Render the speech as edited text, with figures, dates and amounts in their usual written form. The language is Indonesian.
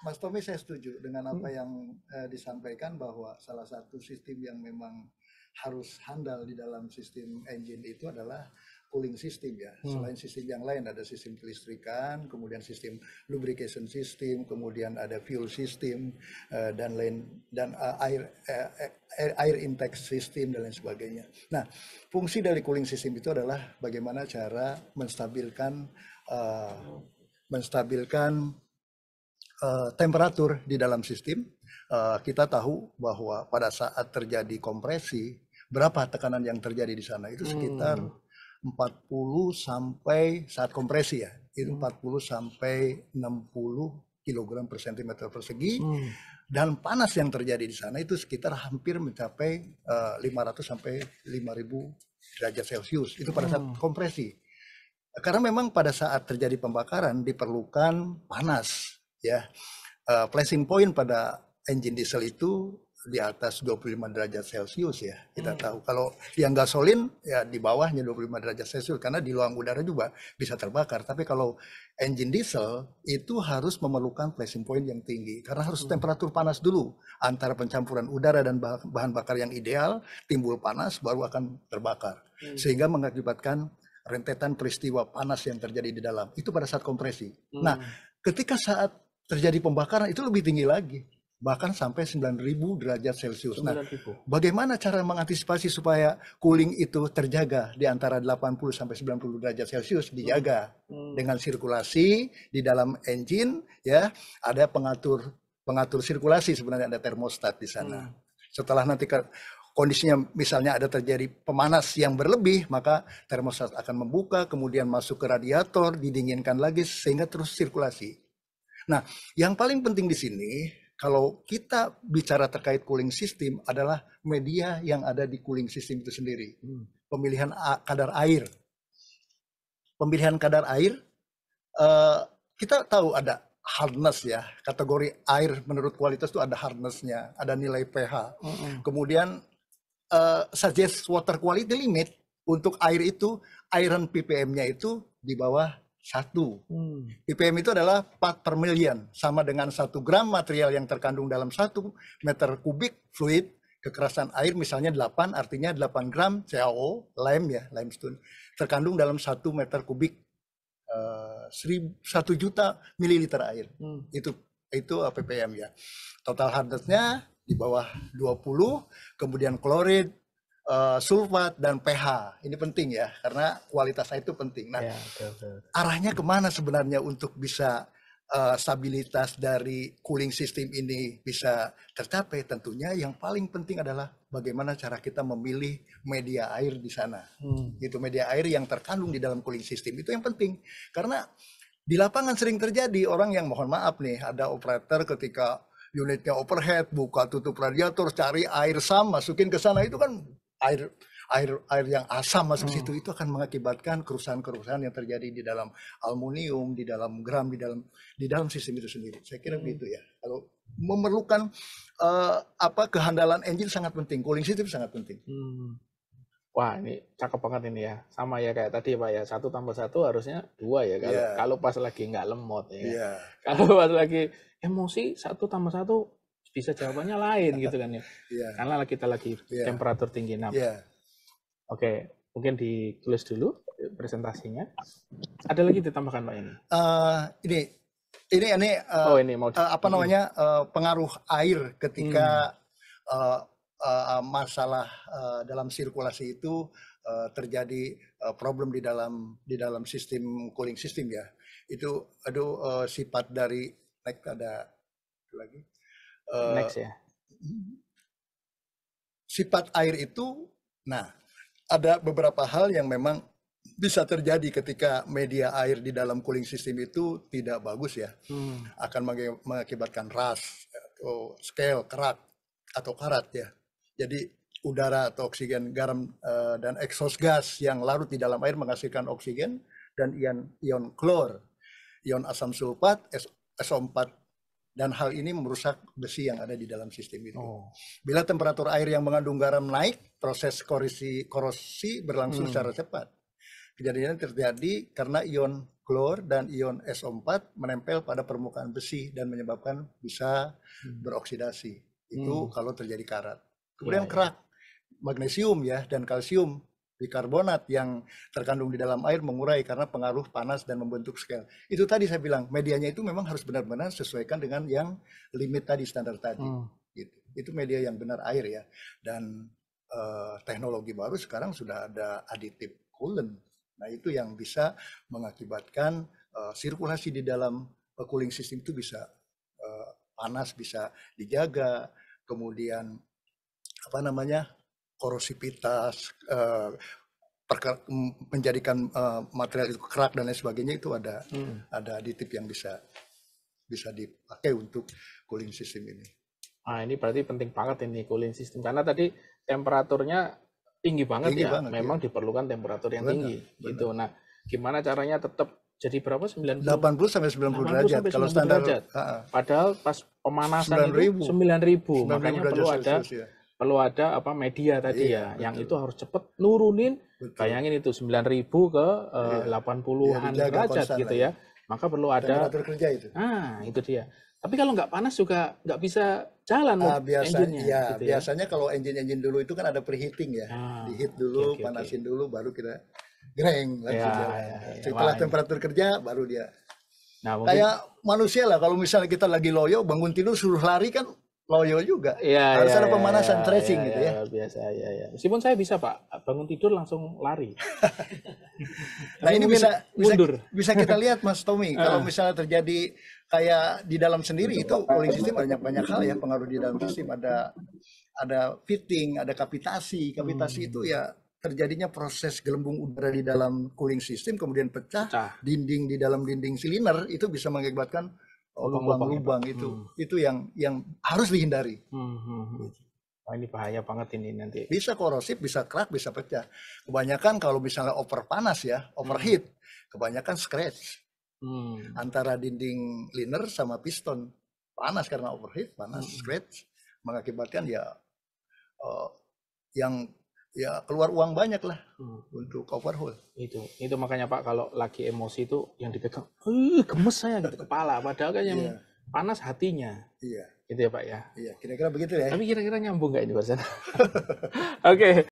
Mas Tommy, saya setuju dengan apa yang disampaikan bahwa salah satu sistem yang memang harus handal di dalam sistem engine itu adalah cooling system ya. Selain sistem yang lain ada sistem kelistrikan, kemudian sistem lubrication system, kemudian ada fuel system dan lain dan air intake system dan lain sebagainya. Nah, fungsi dari cooling system itu adalah bagaimana cara menstabilkan temperatur di dalam sistem. Kita tahu bahwa pada saat terjadi kompresi, berapa tekanan yang terjadi di sana itu sekitar 40 sampai saat kompresi ya, itu 40 sampai 60 kilogram per sentimeter persegi, dan panas yang terjadi di sana itu sekitar hampir mencapai 500 sampai 5000 derajat Celcius itu pada saat kompresi. Karena memang pada saat terjadi pembakaran diperlukan panas ya. Flashing point pada engine diesel itu di atas 25 derajat Celcius ya. Kita tahu kalau yang gasolin ya di bawahnya 25 derajat Celcius karena di ruang udara juga bisa terbakar. Tapi kalau engine diesel itu harus memerlukan flashing point yang tinggi karena harus temperatur panas dulu antara pencampuran udara dan bahan bakar yang ideal, timbul panas baru akan terbakar. Sehingga mengakibatkan rentetan peristiwa panas yang terjadi di dalam itu pada saat kompresi. Nah, ketika saat terjadi pembakaran itu lebih tinggi lagi, bahkan sampai 9000 derajat Celcius. Nah, bagaimana cara mengantisipasi supaya cooling itu terjaga di antara 80 sampai 90 derajat Celcius dijaga dengan sirkulasi di dalam engine ya, ada pengatur sirkulasi sebenarnya, ada termostat di sana. Setelah nanti kondisinya misalnya ada terjadi pemanas yang berlebih, maka termostat akan membuka, kemudian masuk ke radiator, didinginkan lagi sehingga terus sirkulasi. Nah, yang paling penting di sini kalau kita bicara terkait cooling system adalah media yang ada di cooling system itu sendiri. Pemilihan kadar air. Pemilihan kadar air, kita tahu ada hardness ya, kategori air menurut kualitas itu ada hardness-nya, ada nilai pH. Kemudian suggest water quality limit untuk air itu, iron ppm-nya itu di bawah 1. ppm itu adalah part per million, sama dengan 1 gram material yang terkandung dalam 1 meter kubik fluid. Kekerasan air misalnya 8, artinya 8 gram CaO, limestone, terkandung dalam 1 meter kubik 1 juta mililiter air. Itu ppm ya. Total hardness-nya di bawah 20, kemudian klorid, sulfat dan pH. Ini penting ya, karena kualitas air itu penting. Nah, ya, arahnya kemana sebenarnya untuk bisa stabilitas dari cooling system ini bisa tercapai? Tentunya yang paling penting adalah bagaimana cara kita memilih media air di sana. Itu media air yang terkandung di dalam cooling system itu yang penting. Karena di lapangan sering terjadi orang yang, mohon maaf nih, ada operator ketika unitnya overhead, buka tutup radiator, cari air SAM, masukin ke sana, itu kan air yang asam masuk situ, itu akan mengakibatkan kerusakan-kerusakan yang terjadi di dalam aluminium, di dalam gram, di dalam sistem itu sendiri. Saya kira begitu ya. Kalau memerlukan kehandalan engine sangat penting, cooling system sangat penting. Wah, ini cakep banget ini ya. Sama ya kayak tadi Pak ya, 1+1 harusnya 2 ya. Kalau pas lagi nggak lemot ya. Kalau pas lagi emosi 1+1 bisa jawabannya lain gitu kan ya. Karena kita lagi temperatur tinggi. Nah, oke, mungkin ditulis dulu presentasinya. Ada lagi ditambahkan Pak ini? Ini pengaruh air ketika masalah dalam sirkulasi itu terjadi problem di dalam sistem cooling system ya. Itu sifat dari sifat air itu. Nah, ada beberapa hal yang memang bisa terjadi ketika media air di dalam cooling system itu tidak bagus ya. Akan mengakibatkan rust atau scale, kerak atau karat ya. Jadi udara atau oksigen, garam dan exhaust gas yang larut di dalam air menghasilkan oksigen dan ion klor, ion asam sulfat, SO4, dan hal ini merusak besi yang ada di dalam sistem itu. Bila temperatur air yang mengandung garam naik, proses korosi berlangsung secara cepat. Kejadian terjadi karena ion klor dan ion SO4 menempel pada permukaan besi dan menyebabkan bisa beroksidasi. Itu kalau terjadi karat. Kemudian kerak, magnesium ya dan kalsium bikarbonat yang terkandung di dalam air mengurai karena pengaruh panas dan membentuk skel. Itu tadi saya bilang, medianya itu memang harus benar-benar sesuaikan dengan yang limit tadi, standar tadi. Gitu. Itu media yang benar air ya. Dan teknologi baru sekarang sudah ada additive coolant. Nah itu yang bisa mengakibatkan sirkulasi di dalam cooling system itu bisa panas bisa dijaga, kemudian apa namanya korosivitas, menjadikan material itu kerak dan lain sebagainya, itu ada aditif yang bisa dipakai untuk cooling system ini. Ah, ini berarti penting banget ini cooling system karena tadi temperaturnya tinggi banget ya. Memang diperlukan temperatur yang tinggi gitu. Nah, gimana caranya tetap jadi berapa? 80 sampai 90 derajat kalau standar. Padahal pas pemanasan 9.000. Itu 9.000. Makanya perlu ada apa media tadi ya, yang itu harus cepat nurunin. Bayangin itu 9.000 ke 80-an derajat gitu ya. Maka perlu ada temperatur kerja itu. Nah, itu dia. Tapi kalau nggak panas juga nggak bisa jalan engine-nya. Ya, gitu biasanya kalau engine dulu itu kan ada preheating ya. Diheat dulu, panasin dulu, baru kita greng langsung jalan. Setelah temperatur kerja baru dia. Nah, kayak manusia lah, kalau misalnya kita lagi loyo, bangun tidur suruh lari kan loyo juga. Harus ada pemanasan, stretching gitu ya. Biasa ya. Meskipun saya bisa Pak, bangun tidur langsung lari. Nah ini bisa kita lihat Mas Tommy, kalau misalnya terjadi kayak di dalam sendiri itu cooling system banyak hal ya pengaruh di dalam sistem. Ada fitting, ada kapitasi. Kapitasi itu ya terjadinya proses gelembung udara di dalam cooling system kemudian pecah. Dinding di dalam dinding silinder itu bisa mengakibatkan lubang-lubang itu yang harus dihindari. Oh, ini bahaya banget ini nanti. Bisa korosif, bisa kerak, bisa pecah. Kebanyakan kalau misalnya over panas ya, overheat, kebanyakan scratch. Antara dinding liner sama piston panas karena overheat, panas scratch mengakibatkan yang keluar uang banyak lah untuk overhaul. Itu makanya Pak kalau lagi emosi itu yang dipegang, gemes saya gitu kepala, padahal kan yang panas hatinya. Gitu ya Pak ya. Kira-kira begitu ya. Tapi kira-kira nyambung nggak ini barusan? Oke.